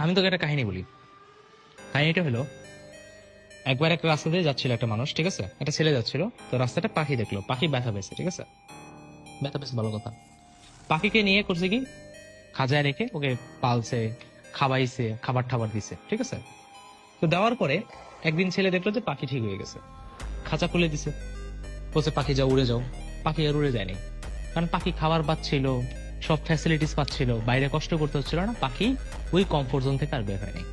আমি তোকে একটা কাহিনী বলি। কাহিনীটা হলো, একবার একটা রাস্তা দিয়ে যাচ্ছিল একটা মানুষ, ঠিক আছে, একটা ছেলে যাচ্ছিল, তো রাস্তাটা পাখি দেখলো, পাখি ব্যথা পেয়েছে, ঠিক আছে, ব্যথা পেয়েছে ভালো কথা। পাখিকে নিয়ে করছে কি, খাঁচায় রেখে ওকে পালছে, খাওয়াইছে, খাবার টাবার দিছে, ঠিক আছে। তো দেওয়ার পরে একদিন ছেলে দেখলো যে পাখি ঠিক হয়ে গেছে, খাঁচা খুলে দিছে, বলছে পাখি যাও, উড়ে যাও। পাখি আর উড়ে যায়নি, কারণ পাখি খাবার পাচ্ছিল, সব ফ্যাসিলিটিস পাচ্ছিল, বাইরে কষ্ট করতে হচ্ছিল না, পাখি ওই কমফোর্ট জোন থেকে আর বের হয়নি।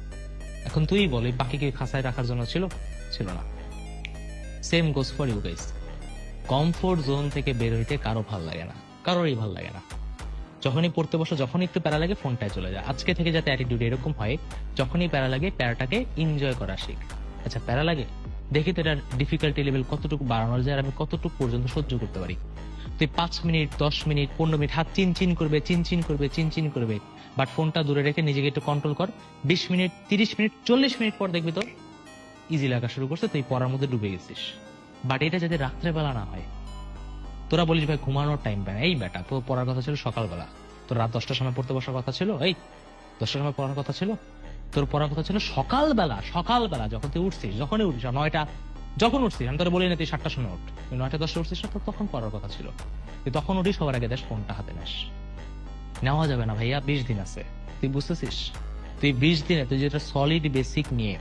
এখন তুই বল, এই পাখিকে খাঁচায় রাখার জন্য ছিল? ছিল না। Same goes for you guys. Comfort zone থেকে বের হইতে কারো ভাল লাগে না, কারোরই ভাল লাগে না। যখনই পড়তে বসো, যখনই একটু প্যারা লাগে, ফোনটায় চলে যায়। আজকে থেকে যাতে অ্যাটিটিউড এরকম হয়, যখনই প্যারা লাগে প্যারাটাকে এনজয় করা শিখ। আচ্ছা প্যারা লাগে, দেখি তো এটার ডিফিকাল্টি লেভেল কতটুকু বাড়ানো যায়, আর আমি কতটুকু পর্যন্ত সহ্য করতে পারি। তুই 5 মিনিট, 10 মিনিট, 15 মিনিট হাত চিনচিন করবে, চিনচিন করবে, চিনচিন করবে, বাট ফোনটা দূরে রেখে নিজেকে একটু কন্ট্রোল কর। 20 মিনিট, 30 মিনিট, 40 মিনিট পর দেখবি তোর ইজি লাগা শুরু করছে, তুই পড়ার মধ্যে ডুবে গেছিস। বাট এটা যাতে রাত্রেবেলা না হয়। তোরা বলিস ভাই ঘুমানোর টাইম পায় না, এই বেটা তোর পড়ার কথা ছিল সকালবেলা, তোর রাত 10টার সময় পড়তে বসার কথা ছিল, এই 10টার সময় পড়ার কথা ছিল, তোর পড়ার কথা ছিল সকালবেলা। সকালবেলা যখন তুই উঠছিস, যখনই উঠিস 9টা, যখন উঠছিস, আমি তোর বলি না তুই 7টার সময় উঠ, তুই 9টা 10টা উঠছিস না, তোর তখন পড়ার কথা ছিল। তুই তখন উঠিস, সবার আগে দেশ ফোনটা হাতে নেস। নেওয়া যাবে না ভাইয়া, 20 দিন আছে, তুই বুঝতেছিস? তুই 20 দিনে তুই যেটা সলিড বেসিক নিয়ে,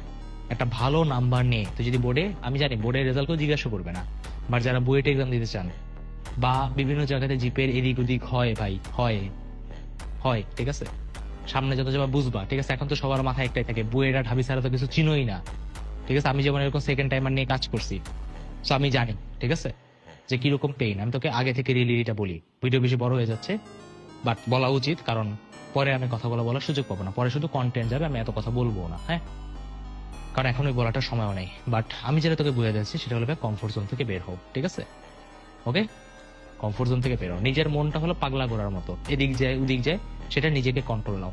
একটা ভালো নাম্বার নিয়ে তুই যদি বোর্ডে, আমি জানি বোর্ডের রেজাল্ট কেউ জিজ্ঞাসা করবে না, বাট যারা বুয়েট এক্সাম দিতে চান বা বিভিন্ন জায়গাতে জিপের এদিক ওদিক হয় ভাই, হয়, হয়, ঠিক আছে, সামনে যত যাবা বুঝবা, ঠিক আছে। এখন তো সবার মাথায় একটাই থাকে, বুয়েরা ঢাবি ছাড়া তো কিছু চিনোই না, ঠিক আছে। আমি যেমন এরকম সেকেন্ড টাইমার নিয়ে কাজ করছি, তো আমি জানি, ঠিক আছে, যে কিরকম পেইন। আমি তোকে আগে থেকে রিয়েলিটিটা বলি, ভিডিও বেশি বড় হয়ে যাচ্ছে, বাট বলা উচিত, কারণ পরে আমি কথাগুলো বলার সুযোগ পাবো না, পরে শুধু কন্টেন্ট যাবে, আমি এত কথা বলবো না, হ্যাঁ, কারণ এখন ওই বলাটার সময়ও নেই। বাট আমি যেটা তোকে বুঝে যাচ্ছি সেটা হলো কমফোর্ট জোন থেকে বের হও, ঠিক আছে, ওকে? কমফোর্ট জোন থেকে বেরো, নিজের মনটা হলো পাগলা ঘোড়ার মতো, এদিক যায় ওদিক যায়, সেটা নিজেকে কন্ট্রোল নাও।